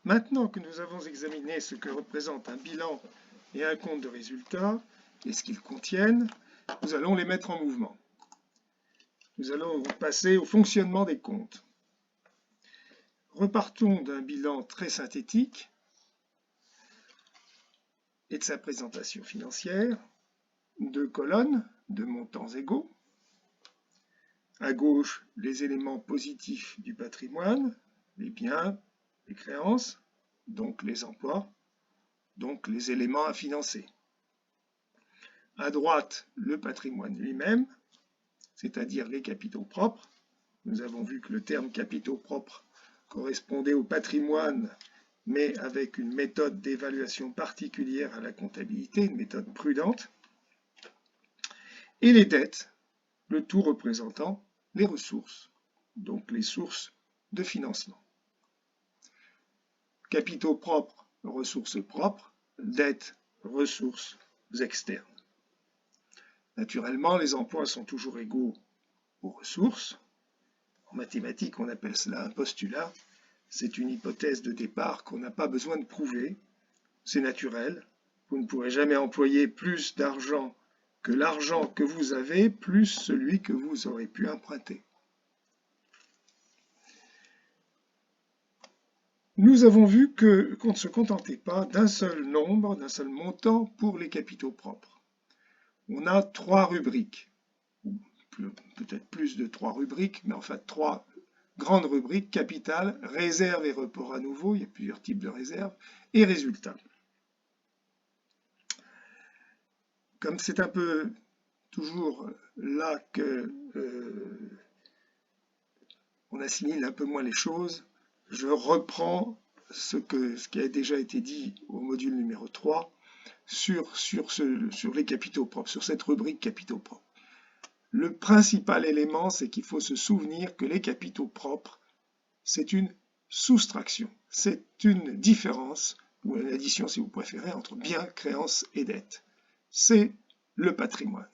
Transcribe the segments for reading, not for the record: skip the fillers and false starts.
Maintenant que nous avons examiné ce que représente un bilan et un compte de résultat et ce qu'ils contiennent, nous allons les mettre en mouvement. Nous allons passer au fonctionnement des comptes. Repartons d'un bilan très synthétique et de sa présentation financière. 2 colonnes de montants égaux. À gauche, les éléments positifs du patrimoine, les biens, les créances, donc les emplois, donc les éléments à financer. À droite, le patrimoine lui-même, c'est-à-dire les capitaux propres. Nous avons vu que le terme capitaux propres correspondait au patrimoine, mais avec une méthode d'évaluation particulière à la comptabilité, une méthode prudente. Et les dettes, le tout représentant les ressources, donc les sources de financement. Capitaux propres, ressources propres, dettes, ressources externes. Naturellement, les emplois sont toujours égaux aux ressources. En mathématiques, on appelle cela un postulat. C'est une hypothèse de départ qu'on n'a pas besoin de prouver. C'est naturel. Vous ne pourrez jamais employer plus d'argent que l'argent que vous avez, plus celui que vous aurez pu emprunter. Nous avons vu qu'on ne se contentait pas d'un seul nombre, d'un seul montant pour les capitaux propres. On a 3 rubriques, peut-être plus de 3 rubriques, mais en fait 3 grandes rubriques: capital, réserve et report à nouveau, il y a plusieurs types de réserves, et résultats. Comme c'est un peu toujours là que on assimile un peu moins les choses, je reprends ce qui a déjà été dit au module numéro 3 sur les capitaux propres, sur cette rubrique capitaux propres. Le principal élément, c'est qu'il faut se souvenir que les capitaux propres, c'est une soustraction, c'est une différence, ou une addition si vous préférez, entre biens, créances et dettes. C'est le patrimoine.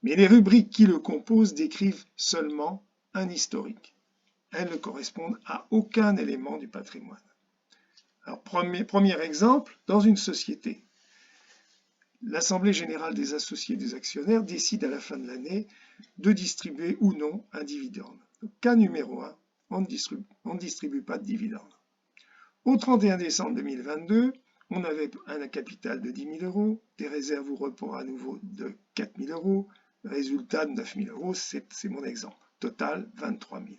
Mais les rubriques qui le composent décrivent seulement un historique. Elles ne correspondent à aucun élément du patrimoine. Alors, premier exemple, dans une société, l'Assemblée générale des associés des actionnaires décide à la fin de l'année de distribuer ou non un dividende. Donc, cas numéro 1, on ne distribue pas de dividende. Au 31 décembre 2022, on avait un capital de 10 000 €, des réserves ou reports à nouveau de 4 000 €, résultat de 9 000 €, c'est mon exemple. Total, 23 000.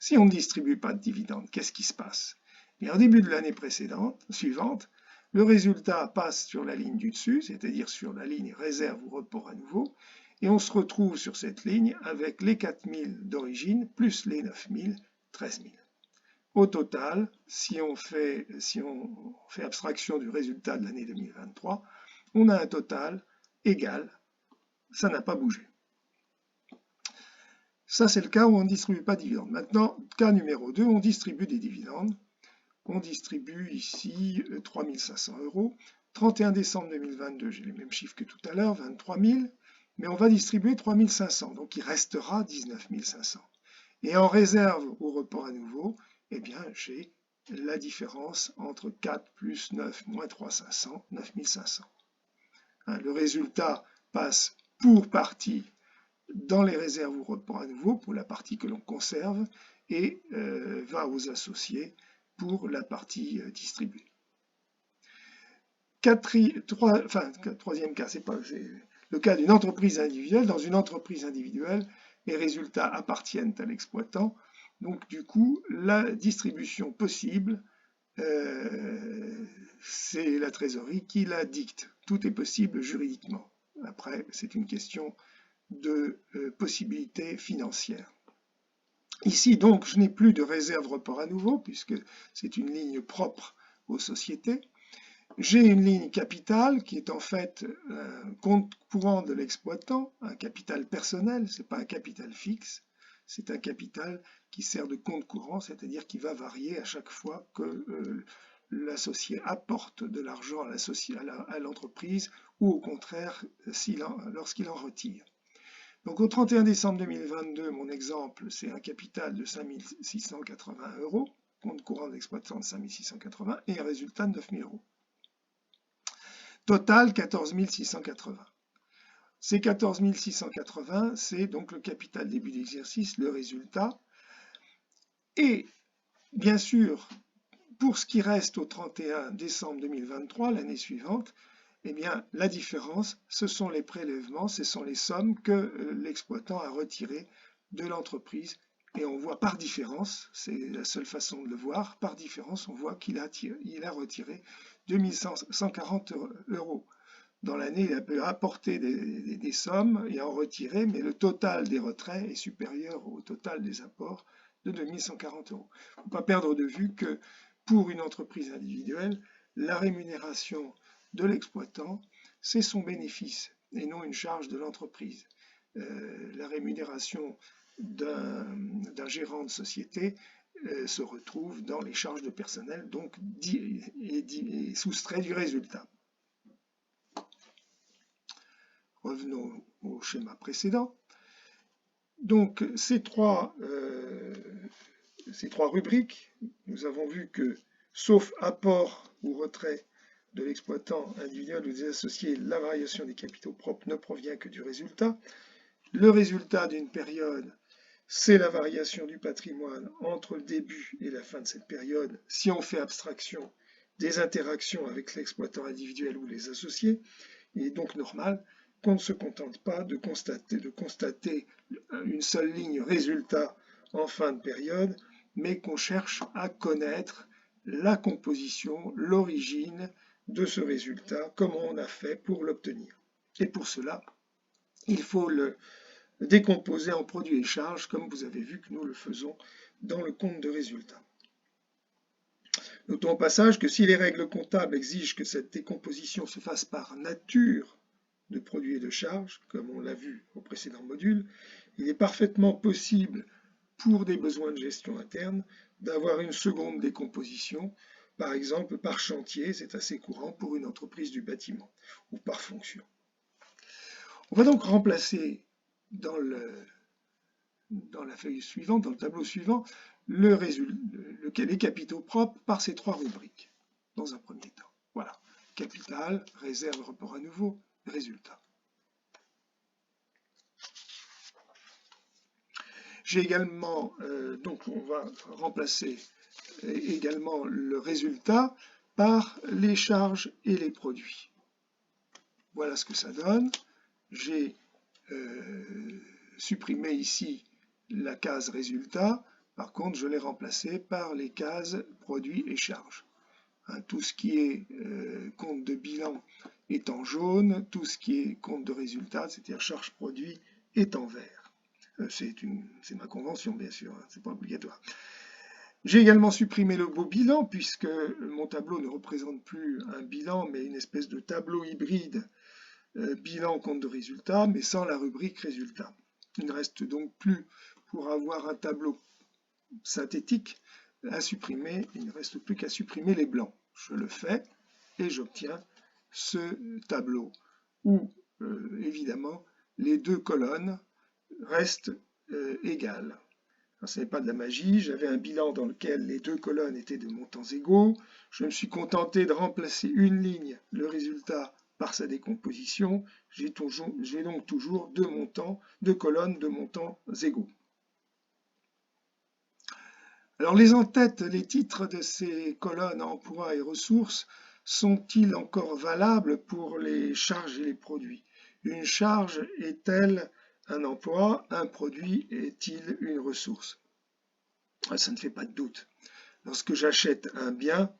Si on ne distribue pas de dividende, qu'est-ce qui se passe? Et en début de l'année suivante, le résultat passe sur la ligne du dessus, c'est-à-dire sur la ligne réserve ou report à nouveau, et on se retrouve sur cette ligne avec les 4 000 d'origine plus les 9 000, 13 000. Au total, si on fait abstraction du résultat de l'année 2023, on a un total égal, ça n'a pas bougé. Ça, c'est le cas où on ne distribue pas de dividendes. Maintenant, cas numéro 2, on distribue des dividendes. On distribue ici 3 500 €. 31 décembre 2022, j'ai les mêmes chiffres que tout à l'heure, 23 000, mais on va distribuer 3 500, donc il restera 19 500. Et en réserve au report à nouveau, eh bien, j'ai la différence entre 4 plus 9 moins 3 500, 9 500. Le résultat passe pour partie dans les réserves ou report à nouveau pour la partie que l'on conserve et va aux associés pour la partie distribuée. Troisième cas, c'est le cas d'une entreprise individuelle. Dans une entreprise individuelle, les résultats appartiennent à l'exploitant. Donc du coup, la distribution possible, c'est la trésorerie qui la dicte. Tout est possible juridiquement. Après, c'est une question de possibilités financières. Ici, donc, je n'ai plus de réserve report à nouveau, puisque c'est une ligne propre aux sociétés. J'ai une ligne capitale qui est en fait un compte courant de l'exploitant, un capital personnel, ce n'est pas un capital fixe, c'est un capital qui sert de compte courant, c'est-à-dire qui va varier à chaque fois que l'associé apporte de l'argent à l'entreprise ou au contraire lorsqu'il en retire. Donc au 31 décembre 2022, mon exemple, c'est un capital de 5 680 €. compte courant de l'exploitant de 5 680 et un résultat de 9 000 euros. Total 14 680. Ces 14 680, c'est donc le capital début d'exercice, le résultat. Et bien sûr, pour ce qui reste au 31 décembre 2023, l'année suivante, eh bien, la différence, ce sont les prélèvements, ce sont les sommes que l'exploitant a retirées de l'entreprise. Et on voit par différence, c'est la seule façon de le voir, par différence, on voit qu'il a retiré 2140 euros. Dans l'année, il a pu apporter des sommes et en retirer, mais le total des retraits est supérieur au total des apports de 2140 euros. Il ne faut pas perdre de vue que pour une entreprise individuelle, la rémunération de l'exploitant, c'est son bénéfice et non une charge de l'entreprise. La rémunération d'un gérant de société se retrouve dans les charges de personnel, donc est soustrait du résultat. Revenons au schéma précédent. Donc ces trois rubriques, nous avons vu que, sauf apport ou retrait de l'exploitant individuel ou des associés, la variation des capitaux propres ne provient que du résultat. Le résultat d'une période, c'est la variation du patrimoine entre le début et la fin de cette période, si on fait abstraction des interactions avec l'exploitant individuel ou les associés. Il est donc normal qu'on ne se contente pas de constater une seule ligne résultat en fin de période, mais qu'on cherche à connaître la composition, l'origine de ce résultat, comment on a fait pour l'obtenir. Et pour cela, il faut le décomposer en produits et charges, comme vous avez vu que nous le faisons dans le compte de résultat. Notons au passage que si les règles comptables exigent que cette décomposition se fasse par nature de produits et de charges, comme on l'a vu au précédent module, il est parfaitement possible, pour des besoins de gestion interne, d'avoir une seconde décomposition, par exemple par chantier, c'est assez courant pour une entreprise du bâtiment, ou par fonction. On va donc remplacer dans la feuille suivante, dans le tableau suivant, les capitaux propres par ces trois rubriques, dans un premier temps. Voilà, capital, réserve, report à nouveau, résultat. J'ai également, donc on va remplacer également le résultat par les charges et les produits. Voilà ce que ça donne. J'ai supprimé ici la case résultat. Par contre, je l'ai remplacé par les cases produits et charges. Tout ce qui est compte de bilan est en jaune, tout ce qui est compte de résultat, c'est-à-dire charge produit, est en vert. C'est ma convention, bien sûr, hein, c'est pas obligatoire. J'ai également supprimé le beau bilan, puisque mon tableau ne représente plus un bilan, mais une espèce de tableau hybride, bilan compte de résultat, mais sans la rubrique résultat. Il ne reste donc plus, pour avoir un tableau synthétique à supprimer, il ne reste plus qu'à supprimer les blancs. Je le fais et j'obtiens ce tableau où, évidemment, les deux colonnes restent égales. Ce n'est pas de la magie, j'avais un bilan dans lequel les deux colonnes étaient de montants égaux. Je me suis contenté de remplacer une ligne, le résultat, par sa décomposition. J'ai donc toujours deux colonnes de montants égaux. Alors les en-têtes, les titres de ces colonnes emploi et ressources sont-ils encore valables pour les charges et les produits? Une charge est-elle un emploi? Un produit est-il une ressource? Ça ne fait pas de doute. Lorsque j'achète un bien,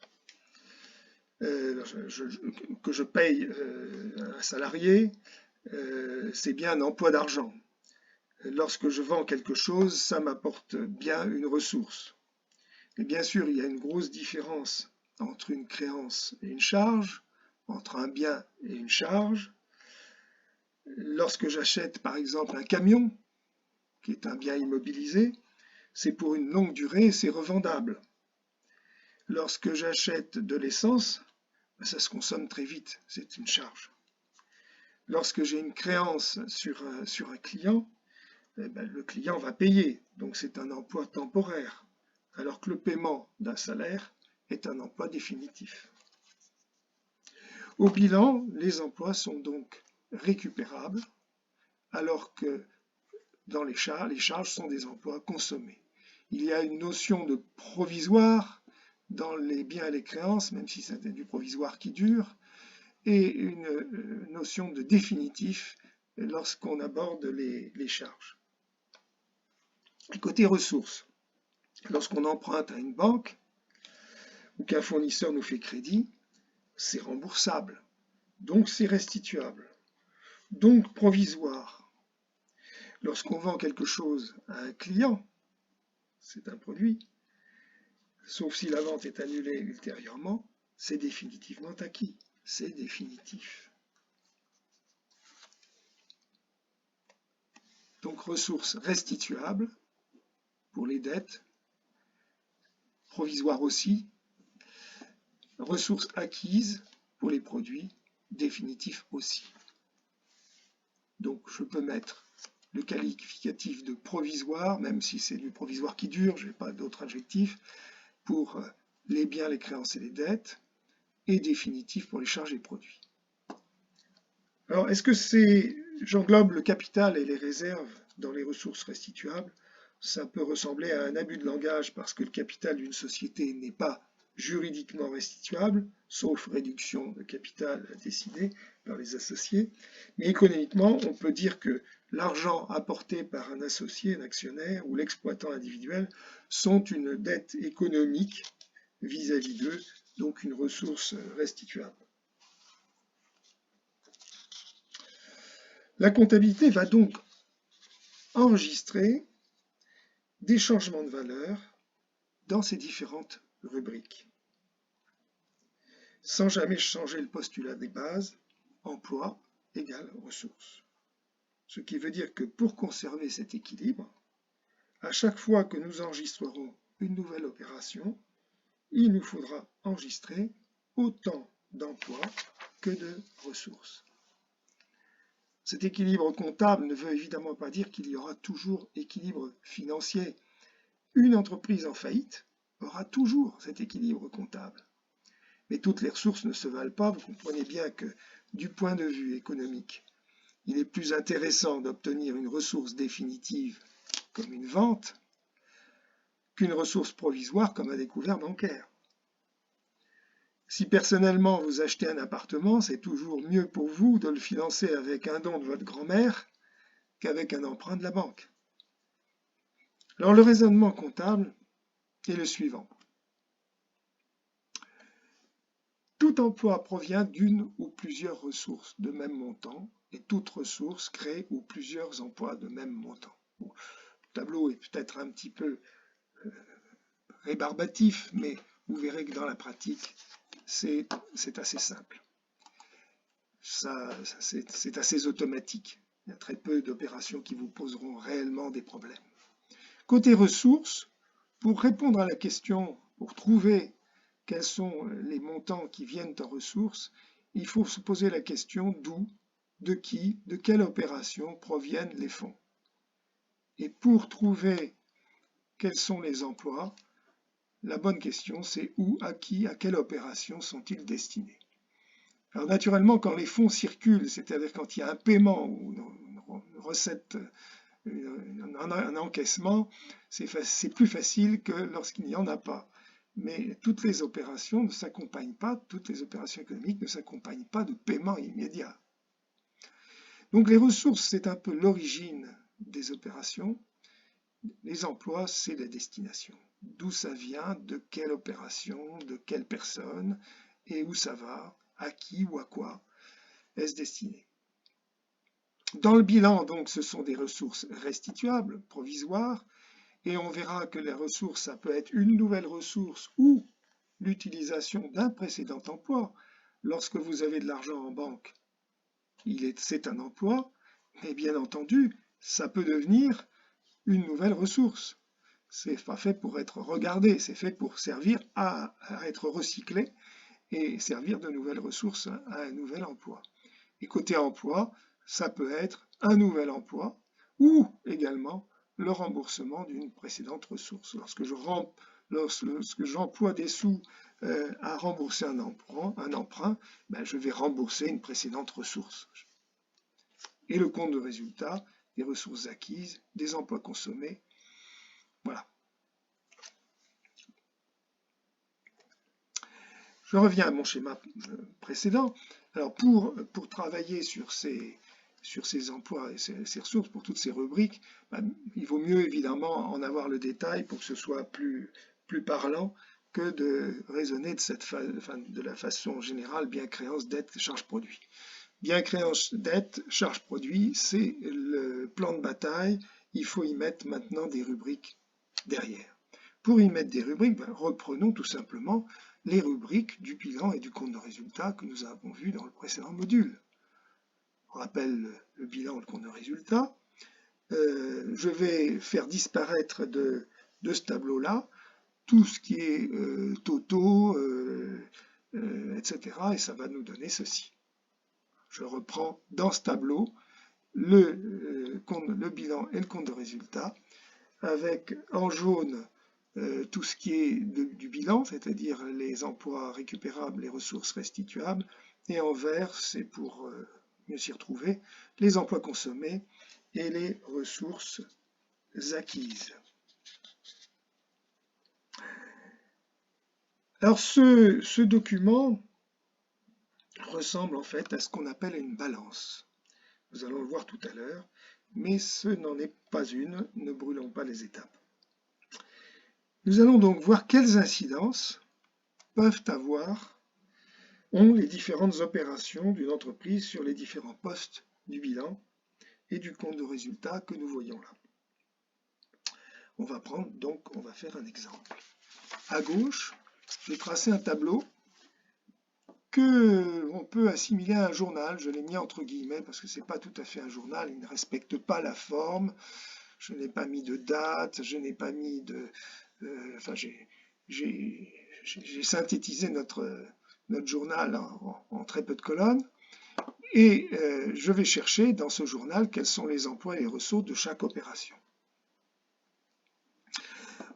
que je paye un salarié, c'est bien un emploi d'argent. Lorsque je vends quelque chose, ça m'apporte bien une ressource. Et bien sûr, il y a une grosse différence entre une créance et une charge, entre un bien et une charge. Lorsque j'achète par exemple un camion, qui est un bien immobilisé, c'est pour une longue durée et c'est revendable. Lorsque j'achète de l'essence, ça se consomme très vite, c'est une charge. Lorsque j'ai une créance sur un client, le client va payer, donc c'est un emploi temporaire. alors que le paiement d'un salaire est un emploi définitif. Au bilan, les emplois sont donc récupérables, alors que dans les charges sont des emplois consommés. Il y a une notion de provisoire dans les biens et les créances, même si c'est du provisoire qui dure, et une notion de définitif lorsqu'on aborde les charges. Et côté ressources, lorsqu'on emprunte à une banque ou qu'un fournisseur nous fait crédit, c'est remboursable, donc c'est restituable, donc provisoire. Lorsqu'on vend quelque chose à un client, c'est un produit, sauf si la vente est annulée ultérieurement, c'est définitivement acquis, c'est définitif. Donc ressources restituables pour les dettes, provisoires aussi, ressources acquises pour les produits, définitifs aussi. Donc je peux mettre le qualificatif de provisoire, même si c'est du provisoire qui dure, je n'ai pas d'autre adjectif, pour les biens, les créances et les dettes, et définitif pour les charges et produits. Alors, est-ce que j'englobe le capital et les réserves dans les ressources restituables? Ça peut ressembler à un abus de langage parce que le capital d'une société n'est pas juridiquement restituable, sauf réduction de capital décidée par les associés. Mais économiquement, on peut dire que l'argent apporté par un associé, un actionnaire ou l'exploitant individuel sont une dette économique vis-à-vis d'eux, donc une ressource restituable. La comptabilité va donc enregistrer des changements de valeur dans ces différentes rubriques, sans jamais changer le postulat des bases, emploi égale ressources. Ce qui veut dire que pour conserver cet équilibre, à chaque fois que nous enregistrerons une nouvelle opération, il nous faudra enregistrer autant d'emplois que de ressources. Cet équilibre comptable ne veut évidemment pas dire qu'il y aura toujours équilibre financier. Une entreprise en faillite aura toujours cet équilibre comptable. Mais toutes les ressources ne se valent pas. Vous comprenez bien que du point de vue économique, il est plus intéressant d'obtenir une ressource définitive comme une vente qu'une ressource provisoire comme un découvert bancaire. Si personnellement vous achetez un appartement, c'est toujours mieux pour vous de le financer avec un don de votre grand-mère qu'avec un emprunt de la banque. Alors le raisonnement comptable est le suivant. Tout emploi provient d'une ou plusieurs ressources de même montant et toute ressource crée ou plusieurs emplois de même montant. Bon, le tableau est peut-être un petit peu rébarbatif, mais vous verrez que dans la pratique, c'est assez simple. C'est assez automatique. Il y a très peu d'opérations qui vous poseront réellement des problèmes. Côté ressources, pour répondre à la question, pour trouver quels sont les montants qui viennent en ressources, il faut se poser la question d'où, de qui, de quelle opération proviennent les fonds. Et pour trouver quels sont les emplois, la bonne question c'est où, à qui, à quelle opération sont-ils destinés. Alors naturellement, quand les fonds circulent, c'est-à-dire quand il y a un paiement ou une recette, un encaissement, c'est plus facile que lorsqu'il n'y en a pas. Mais toutes les opérations ne s'accompagnent pas, toutes les opérations économiques ne s'accompagnent pas de paiement immédiat. Donc les ressources, c'est un peu l'origine des opérations. Les emplois, c'est la destination. D'où ça vient, de quelle opération, de quelle personne, et où ça va, à qui ou à quoi est-ce destiné. Dans le bilan, donc, ce sont des ressources restituables, provisoires, et on verra que les ressources, ça peut être une nouvelle ressource ou l'utilisation d'un précédent emploi. Lorsque vous avez de l'argent en banque, c'est un emploi, mais bien entendu, ça peut devenir une nouvelle ressource. C'est pas fait pour être regardé, c'est fait pour servir à être recyclé et servir de nouvelles ressources à un nouvel emploi. Et côté emploi, ça peut être un nouvel emploi ou également le remboursement d'une précédente ressource. Lorsque je lorsque j'emploie des sous à rembourser un emprunt, ben, je vais rembourser une précédente ressource. Et le compte de résultat, des ressources acquises, des emplois consommés. Voilà. Je reviens à mon schéma précédent. Alors pour travailler sur ces emplois et ces ressources, pour toutes ces rubriques, ben, il vaut mieux évidemment en avoir le détail pour que ce soit plus parlant que de raisonner de la façon générale, bien créance, dette, charge produit. Bien créance, dette, charge produit, c'est le plan de bataille. Il faut y mettre maintenant des rubriques derrière. Pour y mettre des rubriques, ben, reprenons tout simplement les rubriques du bilan et du compte de résultat que nous avons vus dans le précédent module. On rappelle le bilan et le compte de résultat. Je vais faire disparaître de ce tableau-là tout ce qui est totaux, etc. Et ça va nous donner ceci. Je reprends dans ce tableau le bilan et le compte de résultat, avec en jaune tout ce qui est du bilan, c'est-à-dire les emplois récupérables, les ressources restituables, et en vert, c'est pour mieux s'y retrouver, les emplois consommés et les ressources acquises. Alors ce document ressemble en fait à ce qu'on appelle une balance. Nous allons le voir tout à l'heure, mais ce n'en est pas une, ne brûlons pas les étapes. Nous allons donc voir quelles incidences ont les différentes opérations d'une entreprise sur les différents postes du bilan et du compte de résultat que nous voyons là. On va faire un exemple. À gauche, j'ai tracé un tableau qu'on peut assimiler à un journal. Je l'ai mis entre guillemets parce que ce n'est pas tout à fait un journal, il ne respecte pas la forme. Je n'ai pas mis de date, je n'ai pas mis de... j'ai synthétisé notre journal en très peu de colonnes. Et je vais chercher dans ce journal quels sont les emplois et les ressources de chaque opération.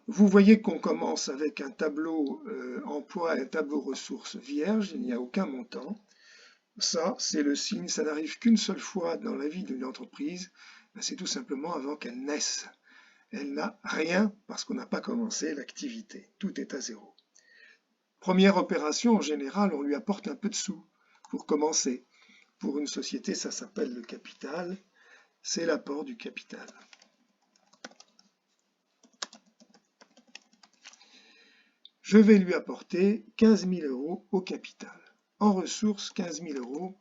Vous voyez qu'on commence avec un tableau emploi et un tableau ressources vierge, il n'y a aucun montant. Ça, c'est le signe, ça n'arrive qu'une seule fois dans la vie d'une entreprise, c'est tout simplement avant qu'elle naisse. Elle n'a rien parce qu'on n'a pas commencé l'activité, tout est à zéro. Première opération, en général, on lui apporte un peu de sous pour commencer. Pour une société, ça s'appelle le capital, c'est l'apport du capital. Je vais lui apporter 15 000 € au capital. En ressources, 15 000 €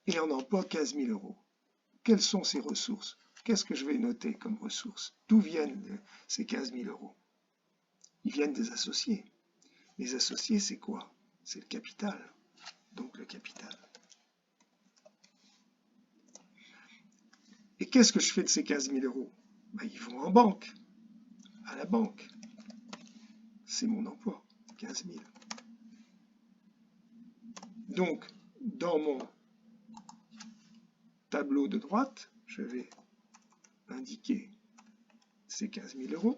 et en emploi, 15 000 €. Quelles sont ces ressources? Qu'est-ce que je vais noter comme ressources? D'où viennent ces 15 000 €? Ils viennent des associés. Les associés, c'est quoi? C'est le capital. Donc le capital. Et qu'est-ce que je fais de ces 15 000 €? Ben, ils vont en banque, à la banque. C'est mon emploi, 15 000. Donc, dans mon tableau de droite, je vais indiquer ces 15 000 €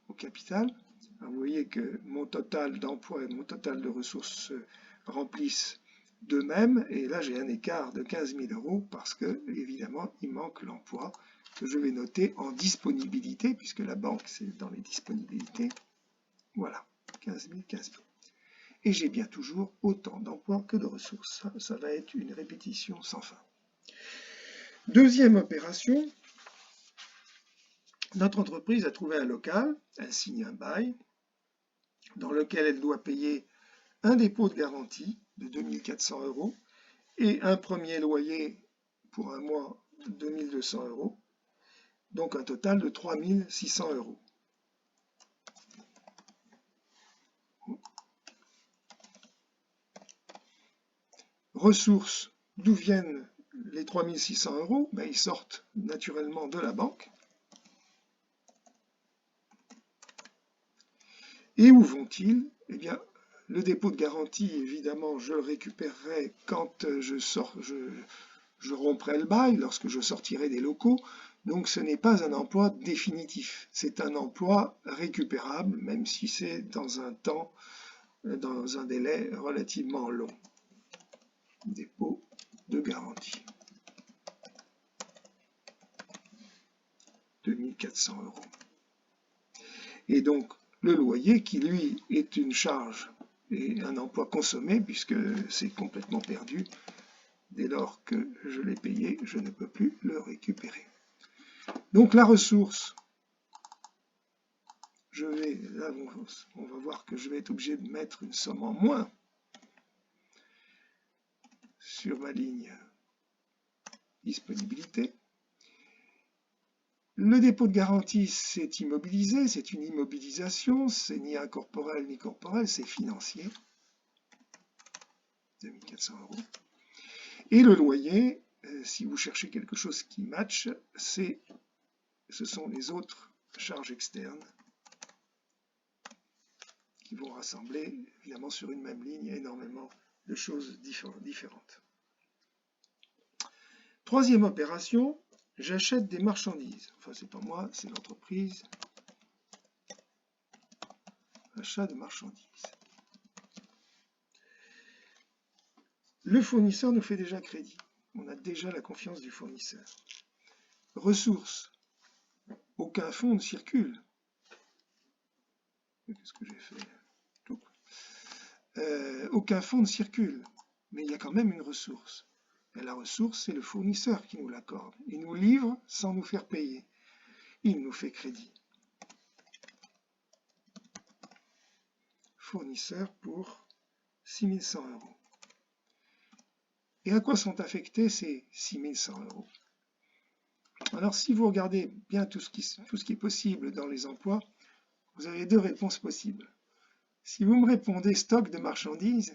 au capital. Alors, vous voyez que mon total d'emploi et mon total de ressources se remplissent d'eux-mêmes. Et là, j'ai un écart de 15 000 € parce que, évidemment, il manque l'emploi que je vais noter en disponibilité, puisque la banque, c'est dans les disponibilités. Voilà, 15 000, 15 000. Et j'ai bien toujours autant d'emplois que de ressources. Ça va être une répétition sans fin. Deuxième opération, notre entreprise a trouvé un local, elle signe un bail, dans lequel elle doit payer un dépôt de garantie de 2 400 € et un premier loyer pour un mois de 2 200 €, donc un total de 3 600 €. Ressources, d'où viennent les 3 600 €? Ben, ils sortent naturellement de la banque. Et où vont-ils? Eh bien, le dépôt de garantie, évidemment, je le récupérerai quand je romprai le bail, lorsque je sortirai des locaux. Donc ce n'est pas un emploi définitif, c'est un emploi récupérable, même si c'est dans un temps, dans un délai relativement long. Dépôt de garantie. 2400 €. Et donc le loyer qui lui est une charge et un emploi consommé puisque c'est complètement perdu. Dès lors que je l'ai payé, je ne peux plus le récupérer. Donc la ressource, là on va voir que je vais être obligé de mettre une somme en moins sur ma ligne disponibilité. Le dépôt de garantie, c'est immobilisé, c'est une immobilisation, c'est ni incorporel ni corporel, c'est financier. 2400 €. Et le loyer, si vous cherchez quelque chose qui match, ce sont les autres charges externes qui vont rassembler, évidemment, sur une même ligne, énormément de choses différentes. Troisième opération, j'achète des marchandises. Enfin, c'est pas moi, c'est l'entreprise. Achat de marchandises. Le fournisseur nous fait déjà crédit. On a déjà la confiance du fournisseur. Ressources. Aucun fonds ne circule. Qu'est-ce que j'ai fait? Aucun fonds ne circule. Mais il y a quand même une ressource. Et la ressource, c'est le fournisseur qui nous l'accorde. Il nous livre sans nous faire payer. Il nous fait crédit. Fournisseur pour 6100 €. Et à quoi sont affectés ces 6100 €? Alors, si vous regardez bien tout ce qui est possible dans les emplois, vous avez deux réponses possibles. Si vous me répondez stock de marchandises,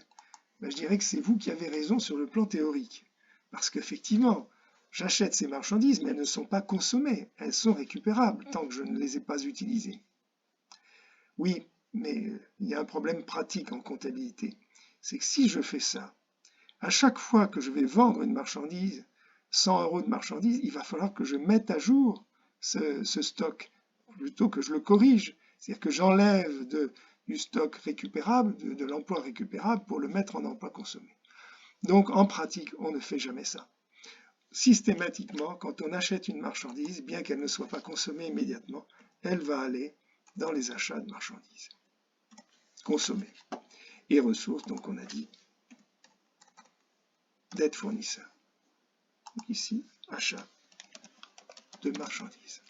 ben, je dirais que c'est vous qui avez raison sur le plan théorique. Parce qu'effectivement, j'achète ces marchandises, mais elles ne sont pas consommées, elles sont récupérables tant que je ne les ai pas utilisées. Oui, mais il y a un problème pratique en comptabilité. C'est que si je fais ça, à chaque fois que je vais vendre une marchandise, 100 € de marchandise, il va falloir que je mette à jour ce stock, plutôt que je le corrige. C'est-à-dire que j'enlève du stock récupérable, de l'emploi récupérable, pour le mettre en emploi consommé. Donc en pratique, on ne fait jamais ça. Systématiquement, quand on achète une marchandise, bien qu'elle ne soit pas consommée immédiatement, elle va aller dans les achats de marchandises consommées. Et ressources, donc on a dit, dette fournisseur. Donc ici, achat de marchandises.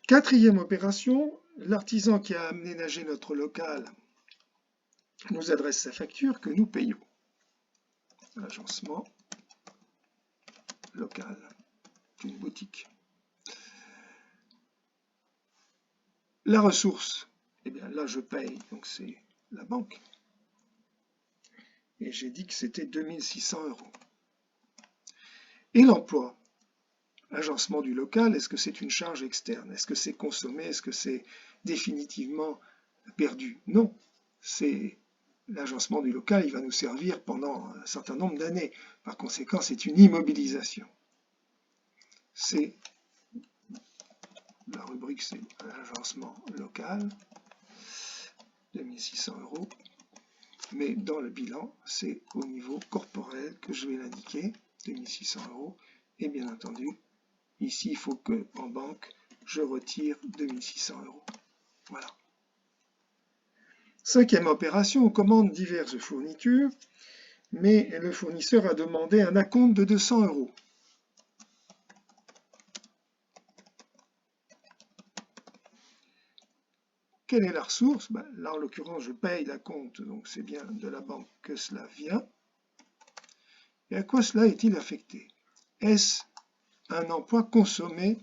Quatrième opération, l'artisan qui a aménagé notre local nous adresse sa facture que nous payons. Agencement local d'une boutique. La ressource, eh bien là je paye, donc c'est la banque. Et j'ai dit que c'était 2600 €. Et l'emploi, agencement du local, est-ce que c'est une charge externe? Est-ce que c'est consommé? Est-ce que c'est définitivement perdu? Non, c'est l'agencement du local, il va nous servir pendant un certain nombre d'années. Par conséquent, c'est une immobilisation. C'est la rubrique, c'est l'agencement local, 2600 €. Mais dans le bilan, c'est au niveau corporel que je vais l'indiquer, 2600 €. Et bien entendu, ici, il faut que en banque, je retire 2600 €. Voilà. Cinquième opération, on commande diverses fournitures, mais le fournisseur a demandé un acompte de 200 €. Quelle est la ressource? Là, en l'occurrence, je paye l'acompte, donc c'est bien de la banque que cela vient. Et à quoi cela est-il affecté? Est-ce un emploi consommé?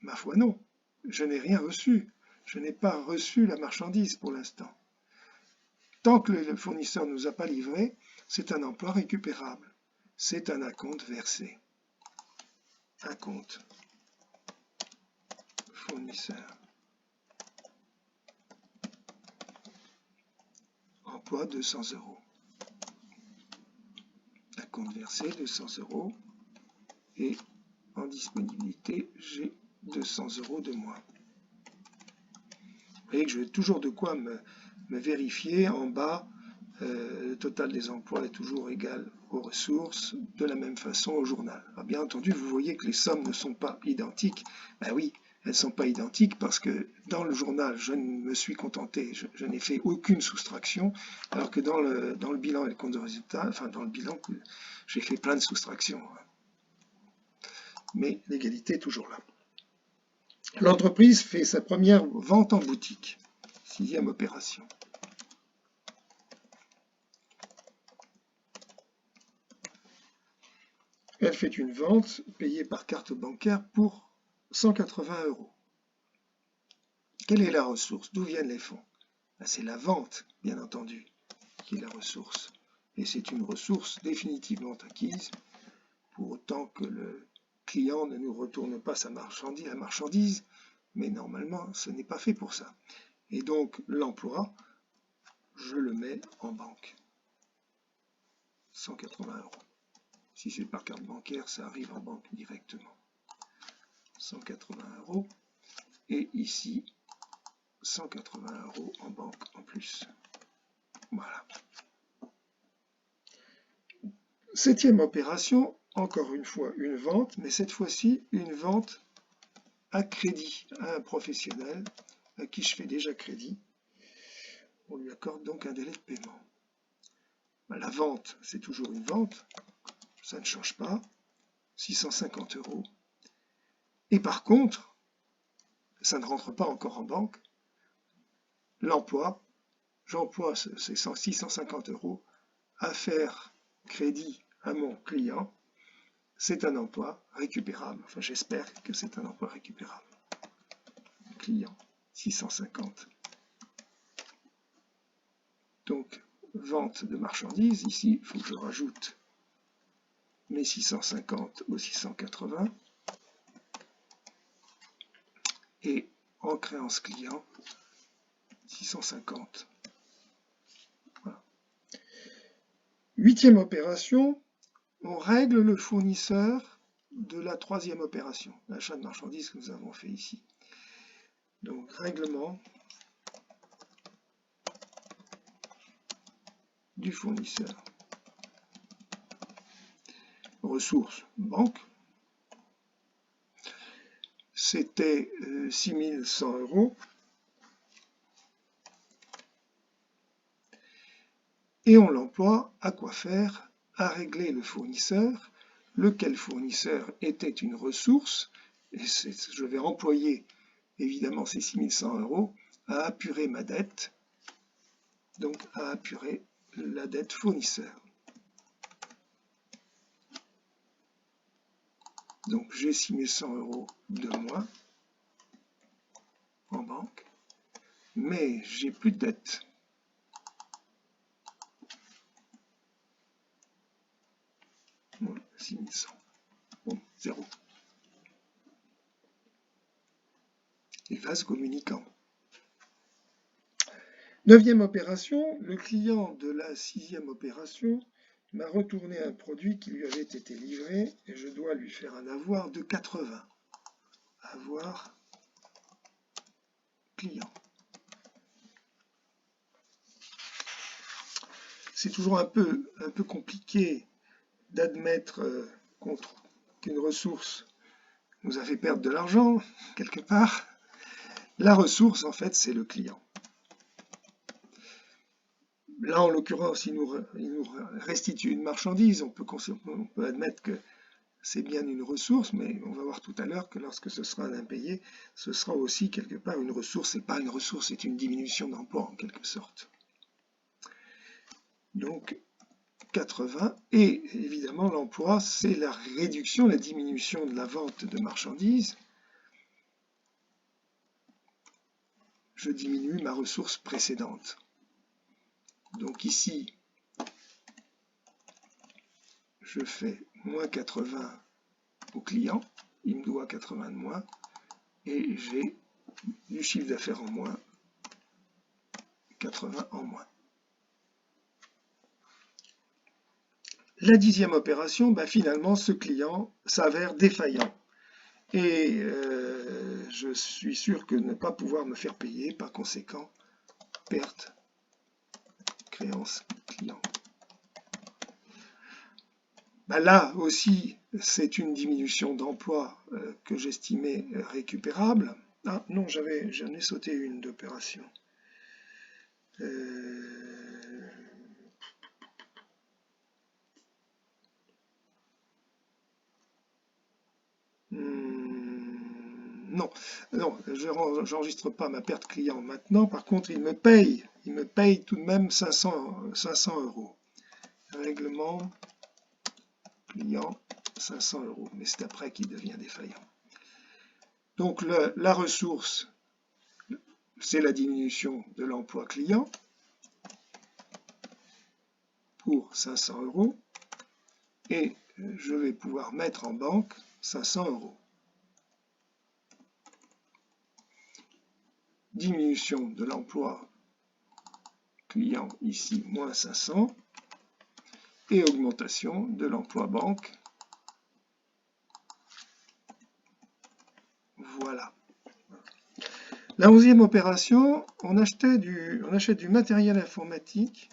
Ma foi, non. Je n'ai rien reçu. Je n'ai pas reçu la marchandise pour l'instant. Tant que le fournisseur ne nous a pas livré, c'est un emploi récupérable. C'est un acompte versé. Acompte fournisseur. l'emploi 200 €. À compte versé 200 € et en disponibilité j'ai 200 € de moins. Vous voyez que j'ai toujours de quoi me vérifier en bas. Le total des emplois est toujours égal aux ressources, de la même façon au journal. Alors bien entendu, vous voyez que les sommes ne sont pas identiques. Ben oui, elles ne sont pas identiques parce que dans le journal, je ne me suis contenté, je n'ai fait aucune soustraction, alors que dans le bilan et le compte de résultat, enfin dans le bilan, j'ai fait plein de soustractions. Mais l'égalité est toujours là. L'entreprise fait sa première vente en boutique, 6e opération. Elle fait une vente payée par carte bancaire pour 180 €. Quelle est la ressource? D'où viennent les fonds? C'est la vente, bien entendu, qui est la ressource. Et c'est une ressource définitivement acquise, pour autant que le client ne nous retourne pas la marchandise, mais normalement, ce n'est pas fait pour ça. Et donc, l'emploi, je le mets en banque. 180 €. Si c'est par carte bancaire, ça arrive en banque directement. 180 €. Et ici, 180 € en banque en plus. Voilà. 7e opération, encore une fois une vente, mais cette fois-ci une vente à crédit à un professionnel à qui je fais déjà crédit. On lui accorde donc un délai de paiement. La vente, c'est toujours une vente, ça ne change pas, 650 €. Et par contre, ça ne rentre pas encore en banque. L'emploi, j'emploie ces 650 € à faire crédit à mon client. C'est un emploi récupérable. Enfin, j'espère que c'est un emploi récupérable. Client, 650. Donc, vente de marchandises. Ici, il faut que je rajoute mes 650 aux 680. Et en créance client, 650. Voilà. 8e opération, on règle le fournisseur de la 3e opération, l'achat de marchandises que nous avons fait ici. Donc, règlement du fournisseur. Ressources, banque. C'était 6100 €. Et on l'emploie à quoi faire? À régler le fournisseur, lequel fournisseur était une ressource, et je vais employer évidemment ces 6100 € à apurer ma dette, donc à apurer la dette fournisseur. Donc j'ai 6100 € de moins en banque, mais j'ai plus de dette. Bon, 6100. Bon, 0. Et vase communicant. 9e opération, le client de la 6e opération m'a retourné un produit qui lui avait été livré et je dois lui faire un avoir de 80. Avoir client. C'est toujours un peu compliqué d'admettre qu'une ressource nous a fait perdre de l'argent, quelque part. La ressource, en fait, c'est le client. Là, en l'occurrence, il nous restitue une marchandise. On peut admettre que c'est bien une ressource, mais on va voir tout à l'heure que lorsque ce sera un impayé, ce sera aussi quelque part une ressource. C'est pas une ressource, c'est une diminution d'emploi en quelque sorte. Donc 80, et évidemment l'emploi, c'est la réduction, la diminution de la vente de marchandises. Je diminue ma ressource précédente. Donc ici, je fais moins 80 au client, il me doit 80 de moins, et j'ai du chiffre d'affaires en moins, 80 en moins. La 10e opération, finalement, ce client s'avère défaillant. Et je suis sûr que ne pas pouvoir me faire payer, par conséquent, perte, créance client. Là aussi, c'est une diminution d'emploi que j'estimais récupérable. Ah non, j'en ai sauté une d'opération. Non, j'enregistre pas ma perte client maintenant. Par contre, il me paye tout de même 500 euros. Règlement client 500 euros, mais c'est après qu'il devient défaillant. Donc la ressource, c'est la diminution de l'emploi client pour 500 euros et je vais pouvoir mettre en banque 500 euros. Diminution de l'emploi client ici, moins 500, et augmentation de l'emploi banque. Voilà. La 11e opération, on achète du matériel informatique.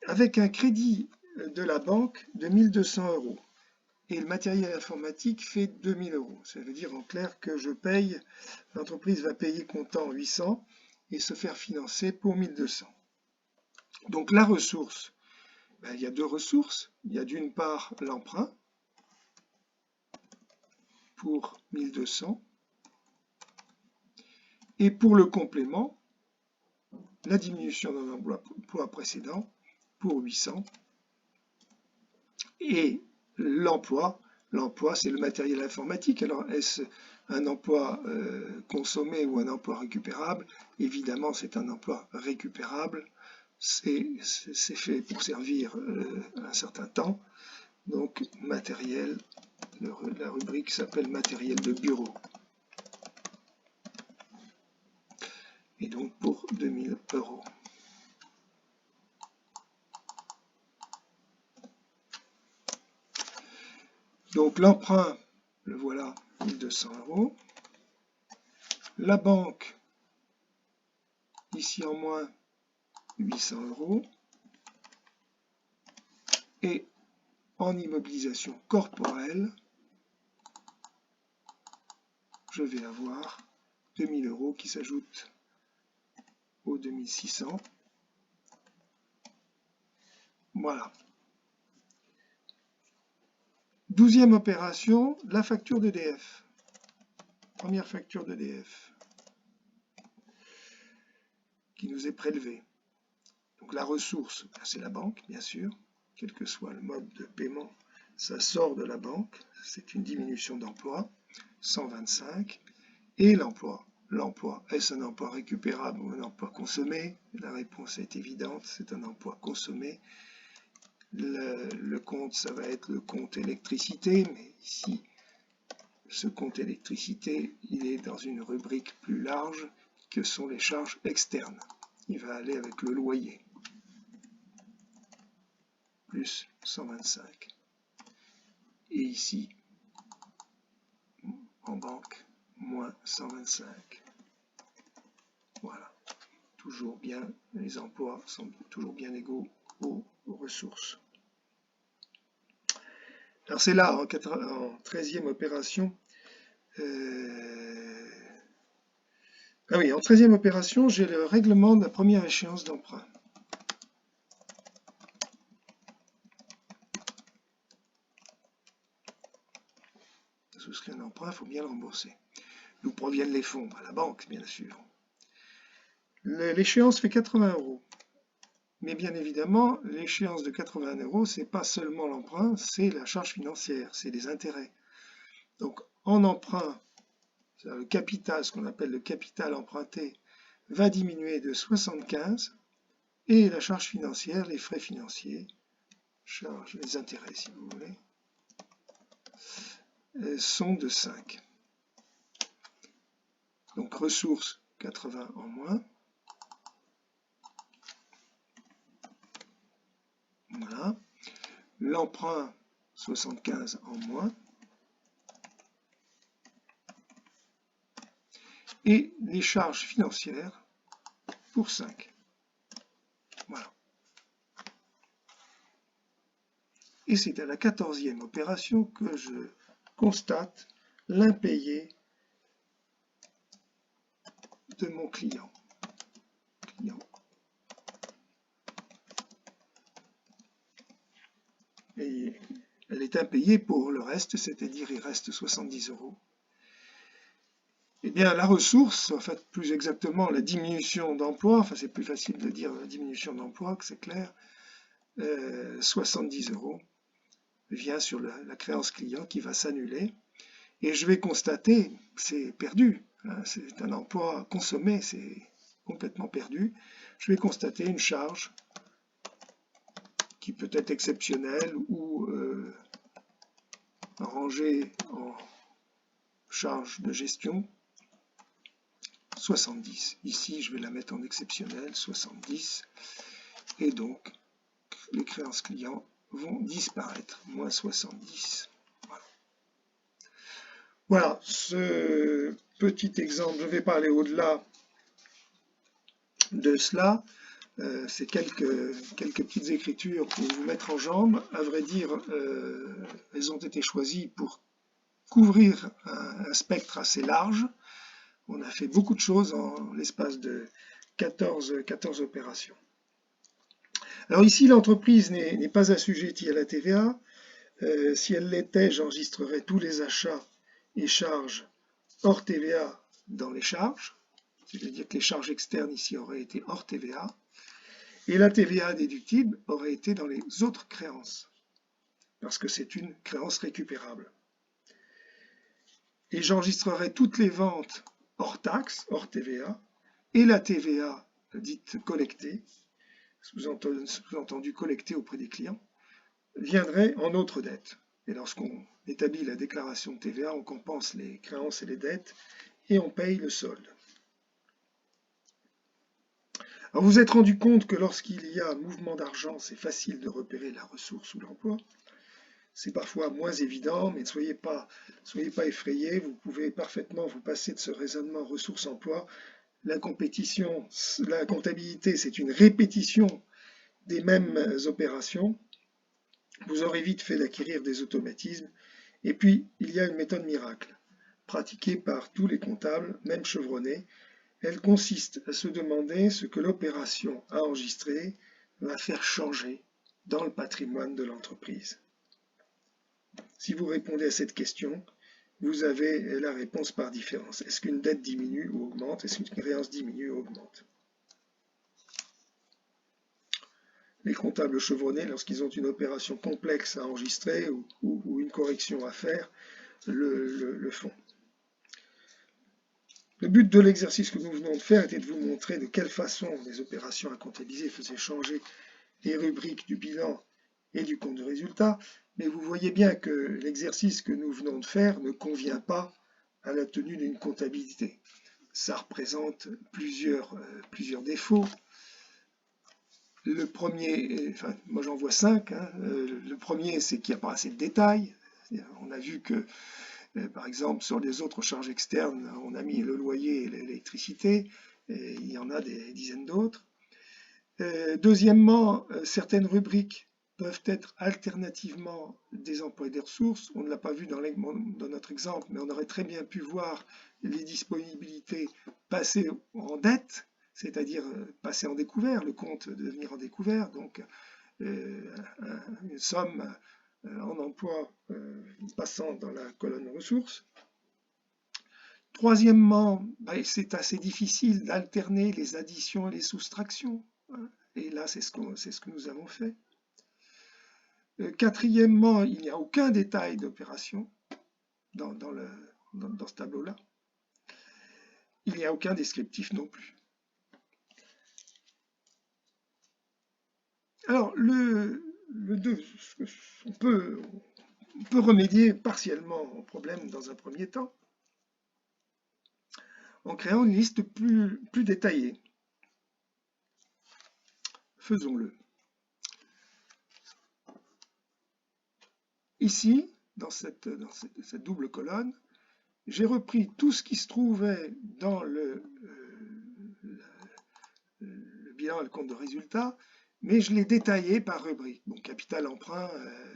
Avec un crédit de la banque de 1200 euros. Et le matériel informatique fait 2000 euros. Ça veut dire en clair que l'entreprise va payer comptant 800 et se faire financer pour 1200. Donc la ressource, il y a deux ressources. Il y a d'une part l'emprunt pour 1200 et pour le complément, la diminution d'un emploi précédent pour 800 et l'emploi, c'est le matériel informatique. Alors est-ce un emploi consommé ou un emploi récupérable? Évidemment, c'est un emploi récupérable. C'est fait pour servir un certain temps. Donc matériel, la rubrique s'appelle matériel de bureau. Et donc pour 2000 euros. Donc l'emprunt, le voilà, 1200 euros. La banque, ici en moins, 800 euros. Et en immobilisation corporelle, je vais avoir 2000 euros qui s'ajoutent aux 2600. Voilà. 12e opération, la facture d'EDF. Première facture d'EDF qui nous est prélevée. Donc la ressource, c'est la banque, bien sûr. Quel que soit le mode de paiement, ça sort de la banque. C'est une diminution d'emploi, 125. Et l'emploi. L'emploi, est-ce un emploi récupérable ou un emploi consommé? La réponse est évidente, c'est un emploi consommé. Le compte, ça va être le compte électricité, mais ici, ce compte électricité, il est dans une rubrique plus large que sont les charges externes. Il va aller avec le loyer, plus 125. Et ici, en banque, moins 125. Voilà. Toujours bien, les emplois sont toujours bien égaux aux ressources. Alors c'est là, en 13e opération, ah oui, en 13e opération, j'ai le règlement de la première échéance d'emprunt. Souscrire un emprunt, il faut bien le rembourser. D'où proviennent les fonds? À la banque, bien sûr. L'échéance fait 80 euros. Mais bien évidemment, l'échéance de 80 euros, ce n'est pas seulement l'emprunt, c'est la charge financière, c'est les intérêts. Donc en emprunt, le capital, ce qu'on appelle le capital emprunté, va diminuer de 75 et la charge financière, les frais financiers, les intérêts si vous voulez, sont de 5. Donc ressources 80 en moins. Voilà. L'emprunt, 75 en moins. Et les charges financières pour 5. Voilà. Et c'est à la 14e opération que je constate l'impayé de mon client. Et elle est impayée pour le reste, c'est-à-dire il reste 70 €. Eh bien, la ressource, en fait, plus exactement la diminution d'emploi, enfin c'est plus facile de dire la diminution d'emploi, que c'est clair, 70 € vient sur la créance client qui va s'annuler. Et je vais constater, c'est perdu, hein, c'est un emploi consommé, c'est complètement perdu. Je vais constater une charge qui peut être exceptionnelle ou rangée en charge de gestion, 70. Ici, je vais la mettre en exceptionnel, 70. Et donc, les créances clients vont disparaître, moins 70. Voilà, ce petit exemple, je ne vais pas aller au-delà de cela. C'est quelques petites écritures pour vous mettre en jambe. À vrai dire, elles ont été choisies pour couvrir un spectre assez large. On a fait beaucoup de choses en l'espace de 14 opérations. Alors ici, l'entreprise n'est pas assujettie à la TVA. Si elle l'était, j'enregistrerais tous les achats et charges hors TVA dans les charges. C'est-à-dire que les charges externes ici auraient été hors TVA. Et la TVA déductible aurait été dans les autres créances, parce que c'est une créance récupérable. Et j'enregistrerai toutes les ventes hors taxes, hors TVA, et la TVA dite collectée, sous-entendu collectée auprès des clients, viendrait en autre dette. Et lorsqu'on établit la déclaration de TVA, on compense les créances et les dettes et on paye le solde. Alors vous vous êtes rendu compte que lorsqu'il y a mouvement d'argent, c'est facile de repérer la ressource ou l'emploi. C'est parfois moins évident, mais ne soyez pas effrayés, vous pouvez parfaitement vous passer de ce raisonnement ressources-emploi. La comptabilité, c'est une répétition des mêmes opérations. Vous aurez vite fait d'acquérir des automatismes. Et puis, il y a une méthode miracle, pratiquée par tous les comptables, même chevronnés. Elle consiste à se demander ce que l'opération à enregistrer va faire changer dans le patrimoine de l'entreprise. Si vous répondez à cette question, vous avez la réponse par différence. Est-ce qu'une dette diminue ou augmente? Est-ce qu'une créance diminue ou augmente? Les comptables chevronnés, lorsqu'ils ont une opération complexe à enregistrer ou une correction à faire, le font. Le but de l'exercice que nous venons de faire était de vous montrer de quelle façon les opérations à comptabiliser faisaient changer les rubriques du bilan et du compte de résultat, mais vous voyez bien que l'exercice que nous venons de faire ne convient pas à la tenue d'une comptabilité. Ça représente plusieurs défauts. Le premier, enfin moi j'en vois 5, hein. Le premier c'est qu'il n'y a pas assez de détails. On a vu que par exemple, sur les autres charges externes, on a mis le loyer et l'électricité, et il y en a des dizaines d'autres. Deuxièmement, certaines rubriques peuvent être alternativement des emplois et des ressources. On ne l'a pas vu dans notre exemple, mais on aurait très bien pu voir les disponibilités passer en dette, c'est-à-dire passer en découvert, le compte devenir en découvert, donc une somme en emploi passant dans la colonne ressources. Troisièmement, c'est assez difficile d'alterner les additions et les soustractions. Et là, c'est ce que nous avons fait. Quatrièmement, il n'y a aucun détail d'opération dans ce tableau-là. Il n'y a aucun descriptif non plus. Alors, on peut remédier partiellement au problème dans un premier temps. en créant une liste plus détaillée. Faisons-le. Ici, dans cette double colonne, j'ai repris tout ce qui se trouvait dans le bilan et le compte de résultat, mais je l'ai détaillé par rubrique. Bon, capital, emprunt,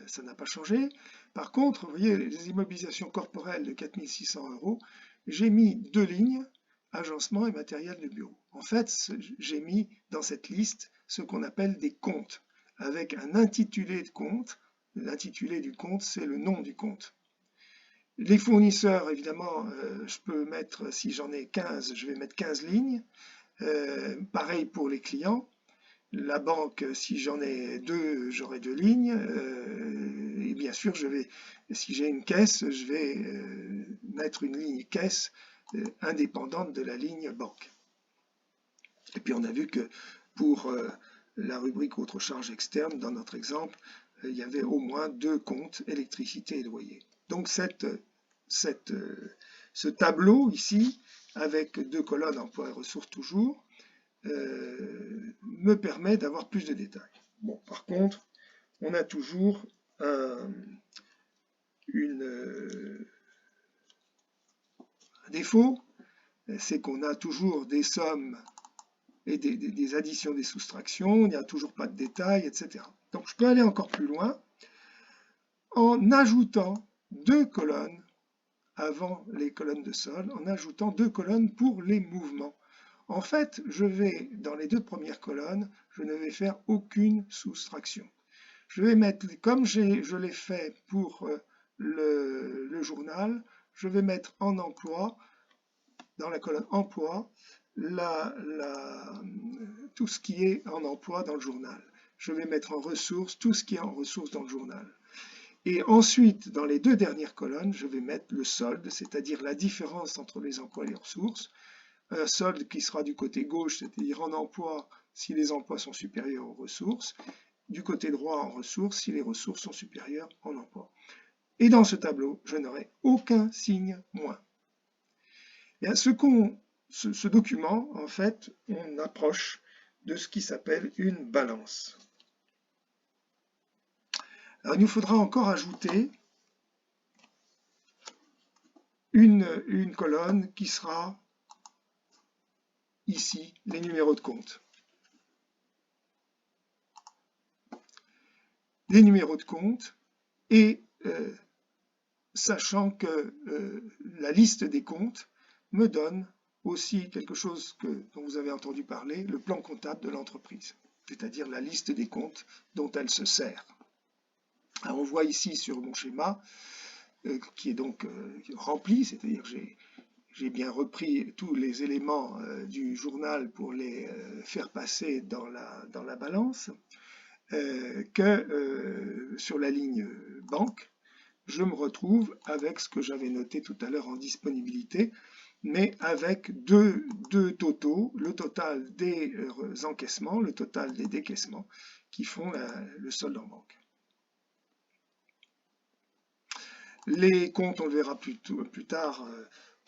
ça n'a pas changé. Par contre, vous voyez, les immobilisations corporelles de 4 600 €, j'ai mis 2 lignes, agencement et matériel de bureau. En fait, j'ai mis dans cette liste ce qu'on appelle des comptes, avec un intitulé de compte. L'intitulé du compte, c'est le nom du compte. Les fournisseurs, évidemment, je peux mettre, si j'en ai 15, je vais mettre 15 lignes. Pareil pour les clients. La banque, si j'en ai 2, j'aurai 2 lignes. Et bien sûr, si j'ai une caisse, je vais mettre une ligne caisse indépendante de la ligne banque. Et puis on a vu que pour la rubrique autres charges externes, dans notre exemple, il y avait au moins 2 comptes, électricité et loyer. Donc ce tableau ici, avec 2 colonnes emploi et ressources toujours, me permet d'avoir plus de détails. Bon, par contre, on a toujours un défaut, c'est qu'on a toujours des sommes et des additions, des soustractions, il n'y a toujours pas de détails, etc. Donc je peux aller encore plus loin en ajoutant 2 colonnes avant les colonnes de solde, en ajoutant 2 colonnes pour les mouvements. En fait, dans les 2 premières colonnes, je ne vais faire aucune soustraction. Je vais mettre, comme je l'ai fait pour le journal, je vais mettre en emploi, dans la colonne emploi, tout ce qui est en emploi dans le journal. Je vais mettre en ressources tout ce qui est en ressources dans le journal. Et ensuite, dans les 2 dernières colonnes, je vais mettre le solde, c'est-à-dire la différence entre les emplois et les ressources. Un solde qui sera du côté gauche, c'est-à-dire en emploi si les emplois sont supérieurs aux ressources, du côté droit en ressources si les ressources sont supérieures en emploi. Et dans ce tableau, je n'aurai aucun signe moins. Et ce document, en fait, on approche de ce qui s'appelle une balance. Alors, il nous faudra encore ajouter une colonne qui sera ici, les numéros de compte. Les numéros de compte et sachant que la liste des comptes me donne aussi quelque chose dont vous avez entendu parler, le plan comptable de l'entreprise, c'est-à-dire la liste des comptes dont elle se sert. Alors on voit ici sur mon schéma, qui est donc rempli, c'est-à-dire que j'ai bien repris tous les éléments du journal pour les faire passer dans la balance, que sur la ligne banque, je me retrouve avec ce que j'avais noté tout à l'heure en disponibilité, mais avec deux totaux, le total des encaissements, le total des décaissements, qui font le solde en banque. Les comptes, on le verra plus tard,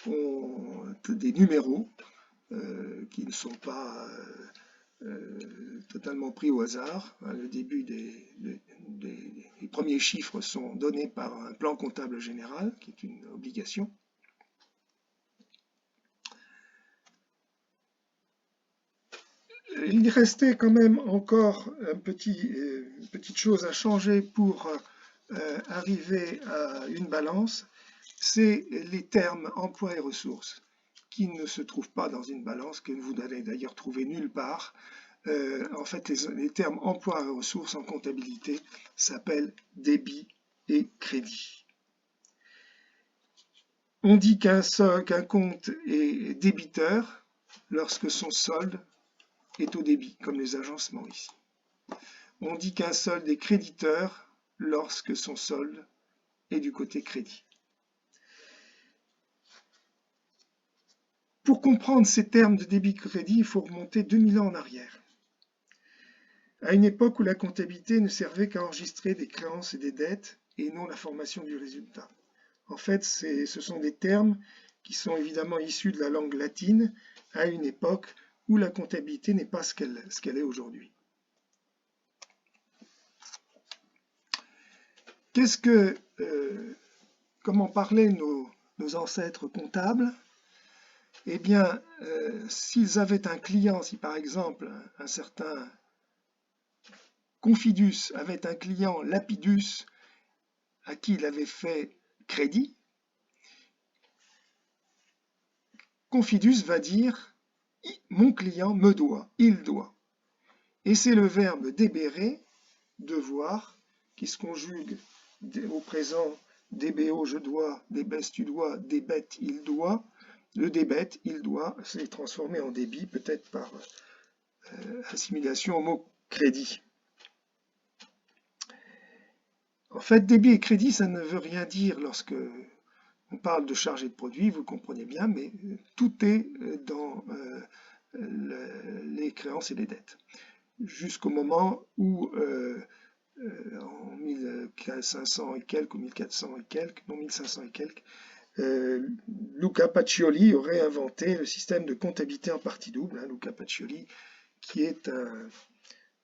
ont des numéros qui ne sont pas totalement pris au hasard. Le début les premiers chiffres sont donnés par un plan comptable général, qui est une obligation. Il restait quand même encore une petite chose à changer pour arriver à une balance, c'est les termes emploi et ressources, qui ne se trouvent pas dans une balance, que vous n'allez d'ailleurs trouver nulle part. En fait, les termes emploi et ressources en comptabilité s'appellent débit et crédit. On dit qu'un compte est débiteur lorsque son solde est au débit, comme les agencements ici. On dit qu'un solde est créditeur lorsque son solde est du côté crédit. Pour comprendre ces termes de débit-crédit, il faut remonter 2000 ans en arrière, à une époque où la comptabilité ne servait qu'à enregistrer des créances et des dettes et non la formation du résultat. En fait, ce sont des termes qui sont évidemment issus de la langue latine à une époque où la comptabilité n'est pas ce qu'elle est aujourd'hui. Comment parlaient nos ancêtres comptables? Eh bien, s'ils avaient un client, si par exemple un certain Confidus avait un client Lapidus à qui il avait fait crédit, Confidus va dire mon client me doit, il doit. Et c'est le verbe débérer, devoir, qui se conjugue au présent dbo je dois, débès tu dois, débête il doit. Le débête, il doit, c'est transformé en débit, peut-être par assimilation au mot crédit. En fait, débit et crédit, ça ne veut rien dire lorsque on parle de chargé de produit, vous comprenez bien, mais tout est dans les créances et les dettes. Jusqu'au moment où, en 1500 et quelques, ou 1400 et quelques, non 1500 et quelques, Luca Pacioli aurait inventé le système de comptabilité en partie double. Luca Pacioli, qui est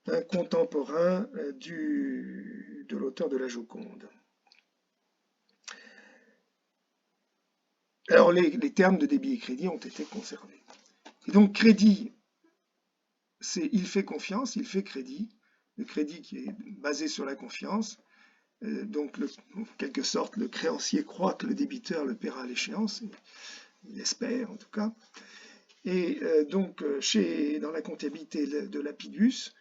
un contemporain de l'auteur de la Joconde. Alors les termes de débit et crédit ont été conservés. Et donc crédit, c'est il fait confiance, il fait crédit. Le crédit qui est basé sur la confiance. Donc en quelque sorte, le créancier croit que le débiteur le paiera à l'échéance, il espère en tout cas. Et donc dans la comptabilité de Lapidus,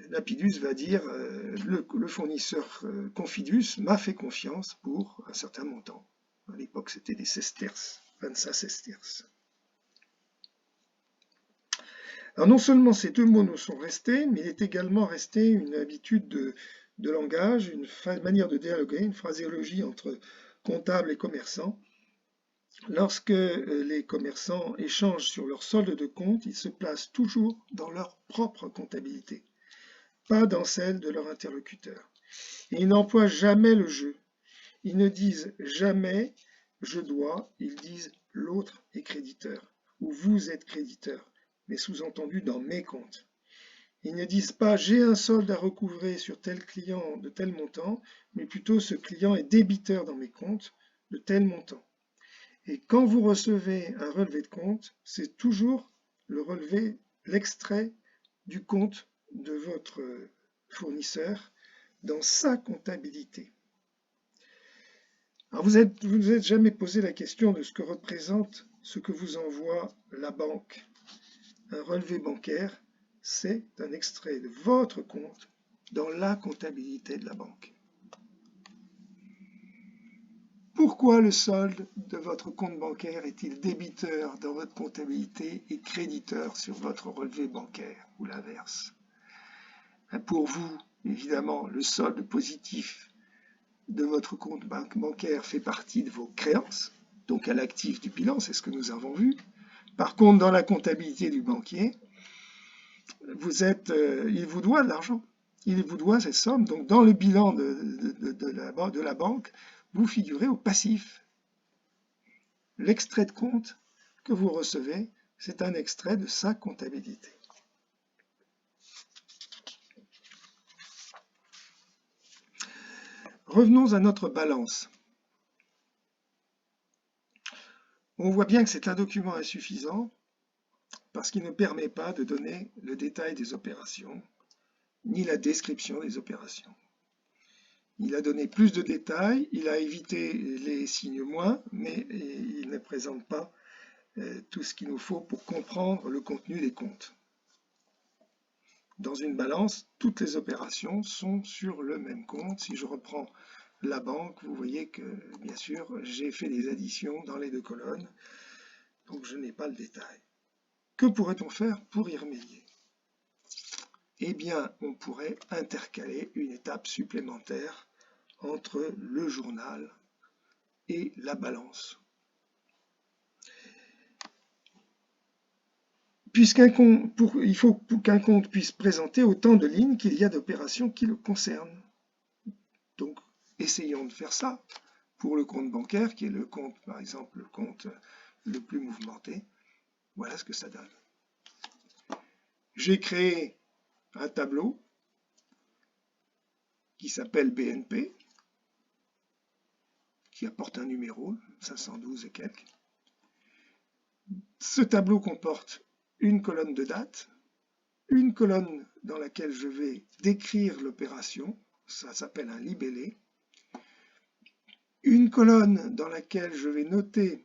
Lapidus va dire le fournisseur Confidus m'a fait confiance pour un certain montant. À l'époque, c'était des sesterces, 25 sesterces. Alors non seulement ces deux mots nous sont restés, mais il est également resté une habitude de langage, une manière de dialoguer, une phraséologie entre comptables et commerçants. Lorsque les commerçants échangent sur leur solde de compte, ils se placent toujours dans leur propre comptabilité, pas dans celle de leur interlocuteur. Et ils n'emploient jamais le je. Ils ne disent jamais je dois, ils disent l'autre est créditeur ou vous êtes créditeur, mais sous-entendu dans mes comptes. Ils ne disent pas j'ai un solde à recouvrer sur tel client de tel montant, mais plutôt ce client est débiteur dans mes comptes de tel montant. Et quand vous recevez un relevé de compte, c'est toujours l'extrait du compte de votre fournisseur dans sa comptabilité. Alors vous vous êtes jamais posé la question de ce que représente ce que vous envoie la banque. Un relevé bancaire, c'est un extrait de votre compte dans la comptabilité de la banque. Pourquoi le solde de votre compte bancaire est-il débiteur dans votre comptabilité et créditeur sur votre relevé bancaire ou l'inverse? Pour vous, évidemment, le solde positif de votre compte bancaire fait partie de vos créances, donc à l'actif du bilan, c'est ce que nous avons vu. Par contre, dans la comptabilité du banquier, il vous doit de l'argent, il vous doit cette somme. Donc dans le bilan de la banque, vous figurez au passif. L'extrait de compte que vous recevez, c'est un extrait de sa comptabilité. Revenons à notre balance. On voit bien que c'est un document insuffisant parce qu'il ne permet pas de donner le détail des opérations ni la description des opérations. Il a donné plus de détails, il a évité les signes moins, mais il ne présente pas tout ce qu'il nous faut pour comprendre le contenu des comptes. Dans une balance, toutes les opérations sont sur le même compte. Si je reprends la banque, vous voyez que, bien sûr, j'ai fait des additions dans les deux colonnes, donc je n'ai pas le détail. Que pourrait-on faire pour y remédier? Eh bien, on pourrait intercaler une étape supplémentaire entre le journal et la balance. Il faut qu'un compte puisse présenter autant de lignes qu'il y a d'opérations qui le concernent. Donc, essayons de faire ça pour le compte bancaire, qui est le compte, par exemple, le compte le plus mouvementé. Voilà ce que ça donne. J'ai créé un tableau qui s'appelle BNP, qui apporte un numéro, 512 et quelques. Ce tableau comporte une colonne de date, une colonne dans laquelle je vais décrire l'opération, ça s'appelle un libellé, une colonne dans laquelle je vais noter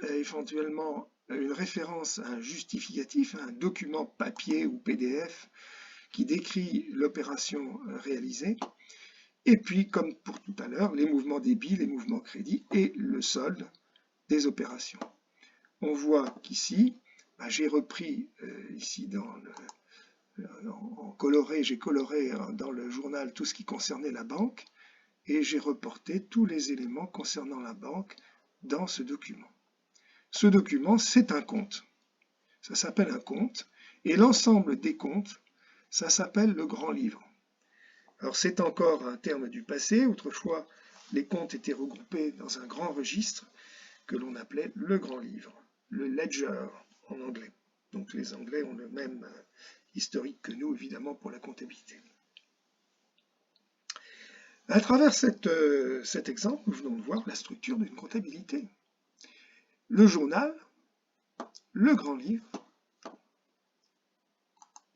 éventuellement une référence à un justificatif, à un document papier ou PDF qui décrit l'opération réalisée, et puis, comme pour tout à l'heure, les mouvements débit, les mouvements crédit et le solde des opérations. On voit qu'ici, j'ai repris ici en coloré, j'ai coloré dans le journal tout ce qui concernait la banque et j'ai reporté tous les éléments concernant la banque dans ce document. Ce document, c'est un compte. Ça s'appelle un compte et l'ensemble des comptes, ça s'appelle le grand livre. Alors c'est encore un terme du passé. Autrefois, les comptes étaient regroupés dans un grand registre que l'on appelait le grand livre, le ledger en anglais. Donc les Anglais ont le même historique que nous, évidemment, pour la comptabilité. À travers cet exemple, nous venons de voir la structure d'une comptabilité. Le journal, le grand livre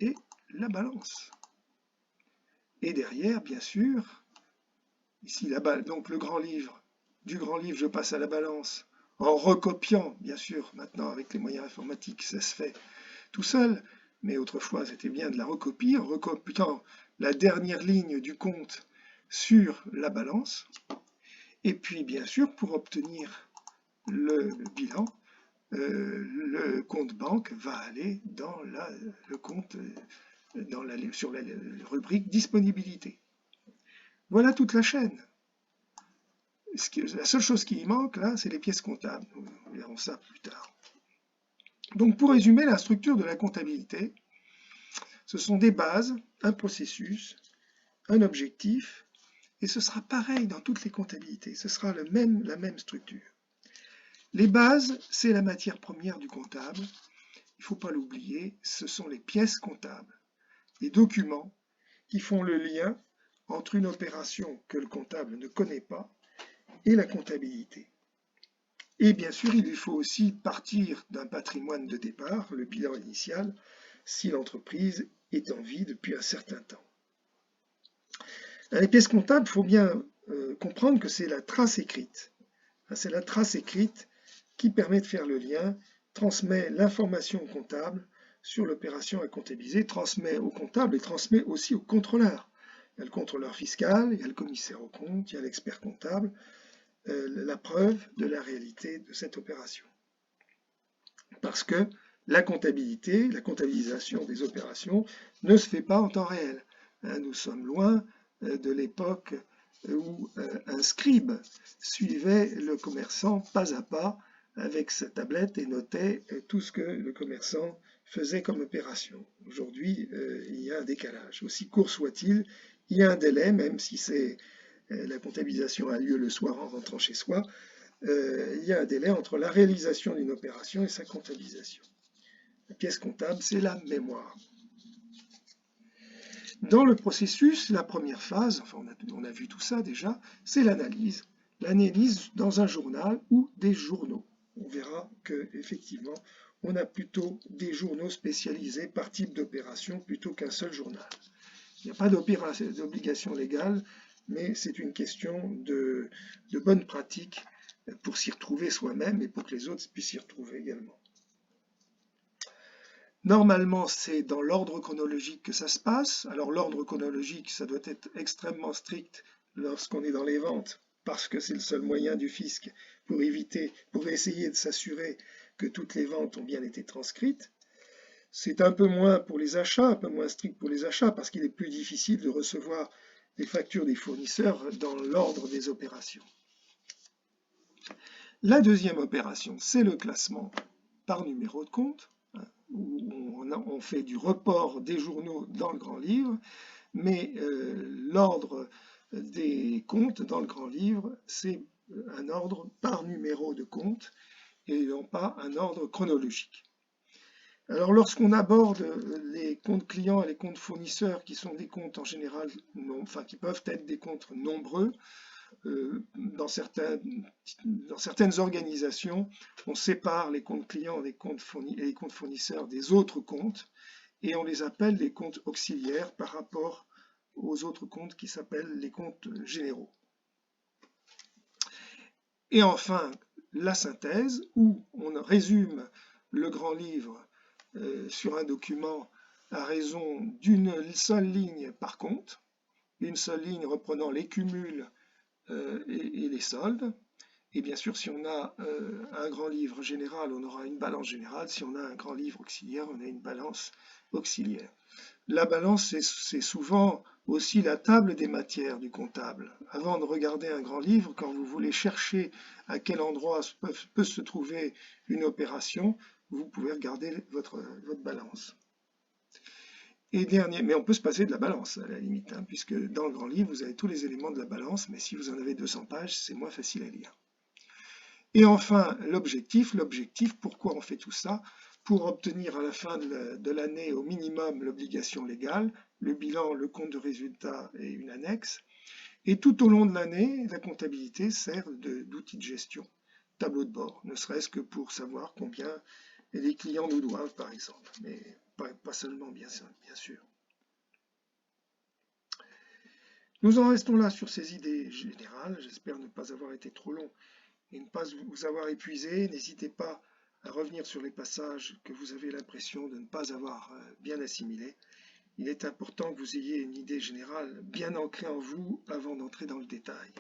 et la balance. Et derrière, bien sûr, ici donc le grand livre, du grand livre je passe à la balance en recopiant, bien sûr, maintenant avec les moyens informatiques ça se fait tout seul, mais autrefois c'était bien de la recopier, en recopiant la dernière ligne du compte sur la balance. Et puis bien sûr, pour obtenir le bilan, le compte banque va aller dans le compte sur la rubrique disponibilité. Voilà toute la chaîne. La seule chose qui y manque là, c'est les pièces comptables. Nous verrons ça plus tard. Donc pour résumer, la structure de la comptabilité, ce sont des bases, un processus, un objectif, et ce sera pareil dans toutes les comptabilités, ce sera la même structure. Les bases, c'est la matière première du comptable, il ne faut pas l'oublier, ce sont les pièces comptables, les documents qui font le lien entre une opération que le comptable ne connaît pas et la comptabilité. Et bien sûr, il lui faut aussi partir d'un patrimoine de départ, le bilan initial, si l'entreprise est en vie depuis un certain temps. Dans les pièces comptables, il faut bien comprendre que c'est la trace écrite. C'est la trace écrite qui permet de faire le lien, transmet l'information au comptable sur l'opération à comptabiliser, transmet au comptable et transmet aussi au contrôleur. Il y a le contrôleur fiscal, il y a le commissaire aux comptes, il y a l'expert comptable, la preuve de la réalité de cette opération. Parce que la comptabilité, la comptabilisation des opérations ne se fait pas en temps réel. Nous sommes loin de l'époque où un scribe suivait le commerçant pas à pas avec sa tablette et notait tout ce que le commerçant faisait comme opération. Aujourd'hui, il y a un décalage. Aussi court soit-il, il y a un délai, même si la comptabilisation a lieu le soir en rentrant chez soi, il y a un délai entre la réalisation d'une opération et sa comptabilisation. La pièce comptable, c'est la mémoire. Dans le processus, la première phase, enfin on a vu tout ça déjà, c'est l'analyse. L'analyse dans un journal ou des journaux. On verra qu'effectivement, on a plutôt des journaux spécialisés par type d'opération plutôt qu'un seul journal. Il n'y a pas d'obligation légale, mais c'est une question de bonne pratique pour s'y retrouver soi-même et pour que les autres puissent s'y retrouver également. Normalement, c'est dans l'ordre chronologique que ça se passe. Alors l'ordre chronologique, ça doit être extrêmement strict lorsqu'on est dans les ventes, parce que c'est le seul moyen du fisc pour essayer de s'assurer que toutes les ventes ont bien été transcrites. C'est un peu moins pour les achats, un peu moins strict pour les achats, parce qu'il est plus difficile de recevoir les factures des fournisseurs dans l'ordre des opérations. La deuxième opération, c'est le classement par numéro de compte, où on fait du report des journaux dans le grand livre, mais l'ordre des comptes dans le grand livre, c'est un ordre par numéro de compte et non pas un ordre chronologique. Alors lorsqu'on aborde les comptes clients et les comptes fournisseurs, qui sont des comptes en général, qui peuvent être des comptes nombreux, dans certaines organisations, on sépare les comptes clients et les comptes fournisseurs des autres comptes et on les appelle les comptes auxiliaires par rapport aux autres comptes qui s'appellent les comptes généraux. Et enfin, la synthèse, où on résume le grand livre sur un document à raison d'une seule ligne par compte, une seule ligne reprenant les cumuls et les soldes. Et bien sûr, si on a un grand livre général, on aura une balance générale. Si on a un grand livre auxiliaire, on a une balance auxiliaire. La balance, c'est souvent aussi la table des matières du comptable. Avant de regarder un grand livre, quand vous voulez chercher à quel endroit peut se trouver une opération, vous pouvez regarder votre balance. Et dernier, mais on peut se passer de la balance à la limite, hein, puisque dans le grand livre, vous avez tous les éléments de la balance, mais si vous en avez 200 pages, c'est moins facile à lire. Et enfin, l'objectif, pourquoi on fait tout ça? Pour obtenir à la fin de l'année au minimum l'obligation légale, le bilan, le compte de résultat et une annexe. Et tout au long de l'année, la comptabilité sert d'outil de gestion, tableau de bord, ne serait-ce que pour savoir combien les clients nous doivent, par exemple, mais pas seulement, bien sûr. Nous en restons là sur ces idées générales. J'espère ne pas avoir été trop long et ne pas vous avoir épuisé. N'hésitez pas à revenir sur les passages que vous avez l'impression de ne pas avoir bien assimilés. Il est important que vous ayez une idée générale bien ancrée en vous avant d'entrer dans le détail.